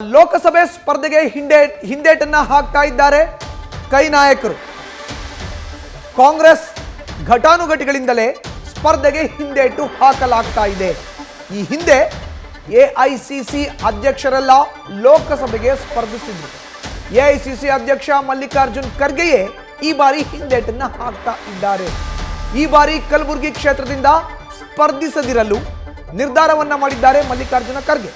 ಲೋಕಸಭೆ ಸ್ಪರ್ಧೆಗೆ ಹಿಂದೇಟನ್ನ ಹಾಕ್ತಾ ಇದ್ದಾರೆ ಕೈ ನಾಯಕರು. ಕಾಂಗ್ರೆಸ್ ಘಟಾನುಘಟಿಗಳಿಂದಲೇ ಸ್ಪರ್ಧೆಗೆ ಹಿಂದೇಟು ಹಾಕಲಾಗ್ತಾ ಇದೆ. ಈ ಹಿಂದೆ ಎಐಸಿಸಿ ಅಧ್ಯಕ್ಷರೆಲ್ಲ ಲೋಕಸಭೆಗೆ ಸ್ಪರ್ಧಿಸಿದ್ರು. ಎಐಸಿಸಿ ಅಧ್ಯಕ್ಷ ಮಲ್ಲಿಕಾರ್ಜುನ್ ಖರ್ಗೆಯೇ ಈ ಬಾರಿ ಹಿಂದೇಟನ್ನ ಹಾಕ್ತಾ ಇದ್ದಾರೆ. ಈ ಬಾರಿ ಕಲಬುರಗಿ ಕ್ಷೇತ್ರದಿಂದ ಸ್ಪರ್ಧಿಸದಿರಲು ನಿರ್ಧಾರವನ್ನ ಮಾಡಿದ್ದಾರೆ ಮಲ್ಲಿಕಾರ್ಜುನ ಖರ್ಗೆ.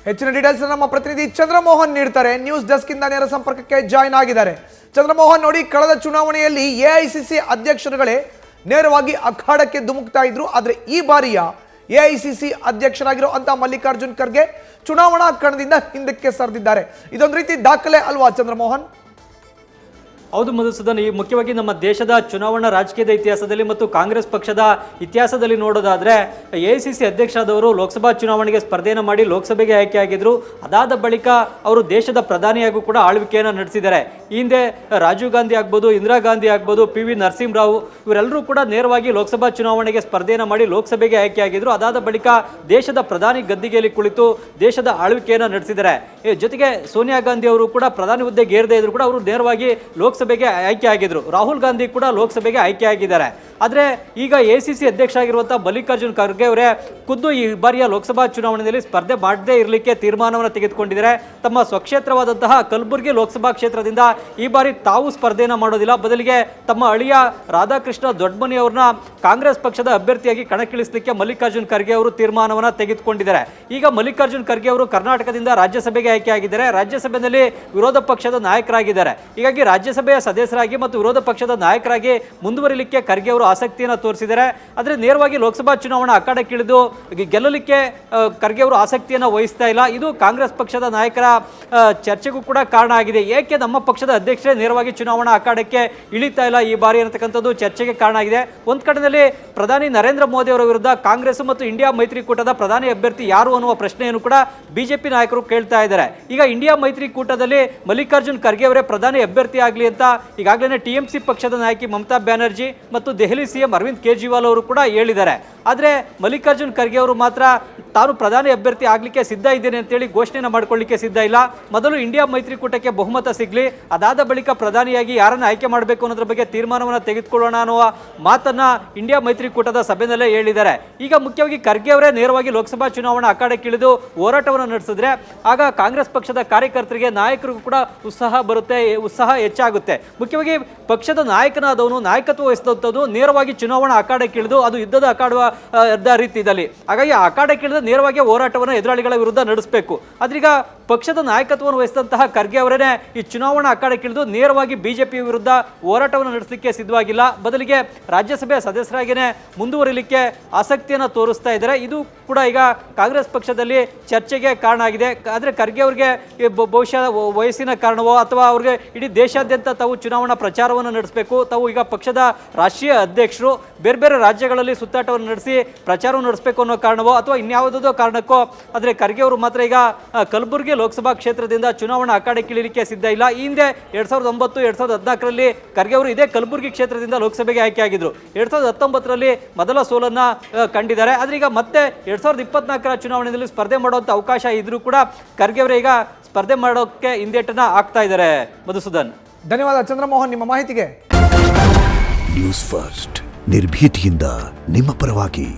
ಹೆಚ್ಚಿನ ಡೀಟೇಲ್ಸ್ ನಮ್ಮ ಪ್ರತಿನಿಧಿ ಚಂದ್ರಮೋಹನ್ ನೀಡ್ತಾರೆ. ನ್ಯೂಸ್ ಡೆಸ್ಕ್ ಇಂದ ನೇರ ಸಂಪರ್ಕಕ್ಕೆ ಜಾಯಿನ್ ಆಗಿದ್ದಾರೆ. ಚಂದ್ರಮೋಹನ್, ನೋಡಿ, ಕಳೆದ ಚುನಾವಣೆಯಲ್ಲಿ ಎಐಸಿಸಿ ಅಧ್ಯಕ್ಷರುಗಳೇ ನೇರವಾಗಿ ಅಖಾಡಕ್ಕೆ ಧುಮುಕ್ತಾ ಇದ್ರು. ಆದ್ರೆ ಈ ಬಾರಿಯ ಎಐಸಿಸಿ ಅಧ್ಯಕ್ಷರಾಗಿರೋ ಅಂತ ಮಲ್ಲಿಕಾರ್ಜುನ್ ಖರ್ಗೆ ಚುನಾವಣಾ ಕಣದಿಂದ ಹಿಂದಕ್ಕೆ ಸರಿದಿದ್ದಾರೆ. ಇದೊಂದು ರೀತಿ ದಾಖಲೆ ಅಲ್ವಾ ಚಂದ್ರಮೋಹನ್? ಹೌದು ಮಧುಸೂದನ್, ಈ ಮುಖ್ಯವಾಗಿ ನಮ್ಮ ದೇಶದ ಚುನಾವಣಾ ರಾಜಕೀಯದ ಇತಿಹಾಸದಲ್ಲಿ ಮತ್ತು ಕಾಂಗ್ರೆಸ್ ಪಕ್ಷದ ಇತಿಹಾಸದಲ್ಲಿ ನೋಡೋದಾದ್ರೆ ಎಐಸಿಸಿ ಅಧ್ಯಕ್ಷರಾದವರು ಲೋಕಸಭಾ ಚುನಾವಣೆಗೆ ಸ್ಪರ್ಧೆಯನ್ನು ಮಾಡಿ ಲೋಕಸಭೆಗೆ ಆಯ್ಕೆಯಾಗಿದ್ರು. ಅದಾದ ಬಳಿಕ ಅವರು ದೇಶದ ಪ್ರಧಾನಿಯಾಗೂ ಕೂಡ ಆಳ್ವಿಕೆಯನ್ನು ನಡೆಸಿದ್ದಾರೆ. ಈ ಹಿಂದೆ ರಾಜೀವ್ ಗಾಂಧಿ ಆಗ್ಬೋದು, ಇಂದಿರಾ ಗಾಂಧಿ ಆಗ್ಬೋದು, PV ನರಸಿಂಹರಾವ್ ಇವರೆಲ್ಲರೂ ಕೂಡ ನೇರವಾಗಿ ಲೋಕಸಭಾ ಚುನಾವಣೆಗೆ ಸ್ಪರ್ಧೆಯನ್ನು ಮಾಡಿ ಲೋಕಸಭೆಗೆ ಆಯ್ಕೆಯಾಗಿದ್ರು. ಅದಾದ ಬಳಿಕ ದೇಶದ ಪ್ರಧಾನಿ ಗದ್ದಿಗೆಯಲ್ಲಿ ಕುಳಿತು ದೇಶದ ಆಳ್ವಿಕೆಯನ್ನು ನಡೆಸಿದ್ದಾರೆ. ಜೊತೆಗೆ ಸೋನಿಯಾ ಗಾಂಧಿ ಅವರು ಕೂಡ ಪ್ರಧಾನಿ ಹುದ್ದೆಗೆ ಏರದೇ ಇದ್ರು ಕೂಡ ಅವರು ನೇರವಾಗಿ ಲೋಕಸಭೆಗೆ ಆಯ್ಕೆ ಆಗಿದ್ರು. ರಾಹುಲ್ ಗಾಂಧಿ ಕೂಡ ಲೋಕಸಭೆಗೆ ಆಯ್ಕೆ ಆಗಿದ್ದಾರೆ. ಆದರೆ ಈಗ ಎಐಸಿಸಿ ಅಧ್ಯಕ್ಷ ಆಗಿರುವಂತಹ ಮಲ್ಲಿಕಾರ್ಜುನ್ ಖರ್ಗೆ ಅವರೇ ಖುದ್ದು ಈ ಬಾರಿಯ ಲೋಕಸಭಾ ಚುನಾವಣೆಯಲ್ಲಿ ಸ್ಪರ್ಧೆ ಮಾಡದೇ ಇರಲಿಕ್ಕೆ ತೀರ್ಮಾನವನ್ನು ತೆಗೆದುಕೊಂಡಿದ್ದಾರೆ. ತಮ್ಮ ಸ್ವಕ್ಷೇತ್ರವಾದಂತಹ ಕಲಬುರಗಿ ಲೋಕಸಭಾ ಕ್ಷೇತ್ರದಿಂದ ಈ ಬಾರಿ ತಾವು ಸ್ಪರ್ಧೆಯನ್ನು ಮಾಡೋದಿಲ್ಲ, ಬದಲಿಗೆ ತಮ್ಮ ಅಳಿಯ ರಾಧಾಕೃಷ್ಣ ದೊಡ್ಡಮನಿ ಅವ್ರನ್ನ ಕಾಂಗ್ರೆಸ್ ಪಕ್ಷದ ಅಭ್ಯರ್ಥಿಯಾಗಿ ಕಣಕ್ಕಿಳಿಸಲಿಕ್ಕೆ ಮಲ್ಲಿಕಾರ್ಜುನ್ ಖರ್ಗೆ ಅವರು ತೀರ್ಮಾನವನ್ನು ತೆಗೆದುಕೊಂಡಿದ್ದಾರೆ. ಈಗ ಮಲ್ಲಿಕಾರ್ಜುನ್ ಖರ್ಗೆ ಅವರು ಕರ್ನಾಟಕದಿಂದ ರಾಜ್ಯಸಭೆಗೆ ಆಯ್ಕೆ ಆಗಿದ್ದಾರೆ. ರಾಜ್ಯಸಭೆಯಲ್ಲಿ ವಿರೋಧ ಪಕ್ಷದ ನಾಯಕರಾಗಿದ್ದಾರೆ. ಹೀಗಾಗಿ ರಾಜ್ಯಸಭೆಯ ಸದಸ್ಯರಾಗಿ ಮತ್ತು ವಿರೋಧ ಪಕ್ಷದ ನಾಯಕರಾಗಿ ಮುಂದುವರಿಲಿಕ್ಕೆ ಖರ್ಗೆ ಅವರು ಆಸಕ್ತಿಯನ್ನು ತೋರಿಸಿದ್ದಾರೆ. ಆದರೆ ನೇರವಾಗಿ ಲೋಕಸಭಾ ಚುನಾವಣಾ ಅಖಾಡಕ್ಕಿಳಿದು ಗೆಲ್ಲಲಿಕ್ಕೆ ಖರ್ಗೆ ಅವರು ಆಸಕ್ತಿಯನ್ನು ವಹಿಸ್ತಾ ಇಲ್ಲ. ಇದು ಕಾಂಗ್ರೆಸ್ ಪಕ್ಷದ ನಾಯಕರ ಚರ್ಚೆಗೂ ಕೂಡ ಕಾರಣ ಆಗಿದೆ. ಏಕೆ ನಮ್ಮ ಪಕ್ಷದ ಅಧ್ಯಕ್ಷರೇ ನೇರವಾಗಿ ಚುನಾವಣಾ ಅಖಾಡಕ್ಕೆ ಇಳಿತಾ ಇಲ್ಲ ಈ ಬಾರಿ ಅನ್ನತಕ್ಕಂಥದ್ದು ಚರ್ಚೆಗೆ ಕಾರಣ ಆಗಿದೆ. ಒಂದು ಕಡೆಯಲ್ಲಿ ಪ್ರಧಾನಿ ನರೇಂದ್ರ ಮೋದಿ ಅವರ ವಿರುದ್ಧ ಕಾಂಗ್ರೆಸ್ ಮತ್ತು ಇಂಡಿಯಾ ಮೈತ್ರಿಕೂಟದ ಪ್ರಧಾನಿ ಅಭ್ಯರ್ಥಿ ಯಾರು ಅನ್ನುವ ಪ್ರಶ್ನೆಯನ್ನು ಕೂಡ ಬಿಜೆಪಿ ನಾಯಕರು ಕೇಳ್ತಾ ಇದ್ದಾರೆ. ಈಗ ಇಂಡಿಯಾ ಮೈತ್ರಿಕೂಟದಲ್ಲಿ ಮಲ್ಲಿಕಾರ್ಜುನ್ ಖರ್ಗೆ ಅವರೇ ಪ್ರಧಾನಿ ಅಭ್ಯರ್ಥಿ ಆಗಲಿ ಅಂತ ಈಗಾಗಲೇ TMC ಪಕ್ಷದ ನಾಯಕಿ ಮಮತಾ ಬ್ಯಾನರ್ಜಿ ಮತ್ತು ದೆಹಲಿ CM ಅರವಿಂದ್ ಕೇಜ್ರಿವಾಲ್ ಅವರು ಕೂಡ ಹೇಳಿದ್ದಾರೆ. ಆದರೆ ಮಲ್ಲಿಕಾರ್ಜುನ್ ಖರ್ಗೆ ಅವರು ಮಾತ್ರ ತಾನು ಪ್ರಧಾನಿ ಅಭ್ಯರ್ಥಿ ಆಗಲಿಕ್ಕೆ ಸಿದ್ಧ ಇದ್ದೇನೆ ಅಂತೇಳಿ ಘೋಷಣೆಯನ್ನು ಮಾಡಿಕೊಳ್ಳಿಕ್ಕೆ ಸಿದ್ಧ ಇಲ್ಲ. ಮೊದಲು ಇಂಡಿಯಾ ಮೈತ್ರಿಕೂಟಕ್ಕೆ ಬಹುಮತ ಸಿಗಲಿ, ಅದಾದ ಬಳಿಕ ಪ್ರಧಾನಿಯಾಗಿ ಯಾರನ್ನು ಆಯ್ಕೆ ಮಾಡಬೇಕು ಅನ್ನೋದ್ರ ಬಗ್ಗೆ ತೀರ್ಮಾನವನ್ನು ತೆಗೆದುಕೊಳ್ಳೋಣ ಅನ್ನುವ ಮಾತನ್ನ ಇಂಡಿಯಾ ಮೈತ್ರಿಕೂಟದ ಸಭೆಯಲ್ಲೇ ಹೇಳಿದ್ದಾರೆ. ಈಗ ಮುಖ್ಯವಾಗಿ ಖರ್ಗೆ ಅವರೇ ನೇರವಾಗಿ ಲೋಕಸಭಾ ಚುನಾವಣಾ ಅಖಾಡಕ್ಕಿಳಿದು ಹೋರಾಟವನ್ನು ನಡೆಸಿದ್ರೆ ಆಗ ಕಾಂಗ್ರೆಸ್ ಪಕ್ಷದ ಕಾರ್ಯಕರ್ತರಿಗೆ ನಾಯಕರಿಗೂ ಕೂಡ ಉತ್ಸಾಹ ಬರುತ್ತೆ, ಉತ್ಸಾಹ ಹೆಚ್ಚಾಗುತ್ತೆ. ಮುಖ್ಯವಾಗಿ ಪಕ್ಷದ ನಾಯಕನಾದವನು, ನಾಯಕತ್ವ ವಹಿಸಿದಂಥದ್ದು ನೇರವಾಗಿ ಚುನಾವಣಾ ಅಖಾಡಕ್ಕಿಳಿದು ಅದು ಯುದ್ಧದ ರೀತಿಯಲ್ಲಿ, ಹಾಗಾಗಿ ಅಖಾಡಕ್ಕಿಳಿದು ನೇರವಾಗಿ ಹೋರಾಟವನ್ನು ಎದುರಾಳಿಗಳ ವಿರುದ್ಧ ನಡೆಸಬೇಕು. ಆದ್ರೀಗ ಪಕ್ಷದ ನಾಯಕತ್ವವನ್ನು ವಹಿಸಿದಂತಹ ಖರ್ಗೆ ಅವರೇ ಈ ಚುನಾವಣಾ ಅಖಾಡಕ್ಕಿಳಿದು ನೇರವಾಗಿ ಬಿಜೆಪಿ ವಿರುದ್ಧ ಹೋರಾಟವನ್ನು ನಡೆಸಲಿಕ್ಕೆ ಸಿದ್ಧವಾಗಿಲ್ಲ, ಬದಲಿಗೆ ರಾಜ್ಯಸಭೆಯ ಸದಸ್ಯರಾಗಿಯೇ ಮುಂದುವರಿಲಿಕ್ಕೆ ಆಸಕ್ತಿಯನ್ನು ತೋರಿಸ್ತಾ ಇದ್ದಾರೆ. ಇದು ಕೂಡ ಈಗ ಕಾಂಗ್ರೆಸ್ ಪಕ್ಷದಲ್ಲಿ ಚರ್ಚೆಗೆ ಕಾರಣ ಆಗಿದೆ. ಆದರೆ ಖರ್ಗೆ ಅವರಿಗೆ ಬಹುಶಃ ವಯಸ್ಸಿನ ಕಾರಣವೋ ಅಥವಾ ಅವ್ರಿಗೆ ಇಡೀ ದೇಶಾದ್ಯಂತ ತಾವು ಚುನಾವಣಾ ಪ್ರಚಾರವನ್ನು ನಡೆಸಬೇಕು, ತಾವು ಈಗ ಪಕ್ಷದ ರಾಷ್ಟ್ರೀಯ ಅಧ್ಯಕ್ಷರು, ಬೇರೆ ಬೇರೆ ರಾಜ್ಯಗಳಲ್ಲಿ ಸುತ್ತಾಟವನ್ನು ನಡೆಸಿ ಪ್ರಚಾರವನ್ನು ನಡೆಸಬೇಕು ಅನ್ನೋ ಕಾರಣವೋ ಅಥವಾ ಇನ್ಯಾವುದೋ ಕಾರಣಕ್ಕೋ, ಆದರೆ ಖರ್ಗೆ ಅವರು ಮಾತ್ರ ಈಗ ಕಲಬುರಗಿ ಲೋಕಸಭಾ ಕ್ಷೇತ್ರದಿಂದ ಚುನಾವಣಾ ಅಖಾಡಕ್ಕಿಳಿಯಲಿಕ್ಕೆ ಸಿದ್ಧ ಇಲ್ಲ. ಈ ಹಿಂದೆ 2009, 2014ರಲ್ಲಿ ಖರ್ಗೆ ಅವರು ಇದೇ ಕಲಬುರಗಿ ಕ್ಷೇತ್ರದಿಂದ ಲೋಕಸಭೆಗೆ ಆಯ್ಕೆ ಆಗಿದ್ರು. 2019ರಲ್ಲಿ ಮೊದಲ ಸೋಲನ್ನ ಕಂಡಿದ್ದಾರೆ. ಆದ್ರೆ ಈಗ ಮತ್ತೆ 2024ರ ಚುನಾವಣೆಯಲ್ಲಿ ಸ್ಪರ್ಧೆ ಮಾಡುವಂತ ಅವಕಾಶ ಇದ್ರೂ ಕೂಡ ಖರ್ಗೆ ಅವರು ಈಗ ಸ್ಪರ್ಧೆ ಮಾಡೋಕೆ ಹಿಂದೇಟನ್ನ ಆಗ್ತಾ ಇದ್ದಾರೆ. ಮಧುಸೂದನ್, ಧನ್ಯವಾದ ಚಂದ್ರಮೋಹನ್ ನಿಮ್ಮ ಮಾಹಿತಿಗೆ. ನ್ಯೂಸ್ ಫಸ್ಟ್ ನಿರ್ಭೀತಿಯಿಂದ ನಿಮ್ಮ ಪರವಾಗಿ.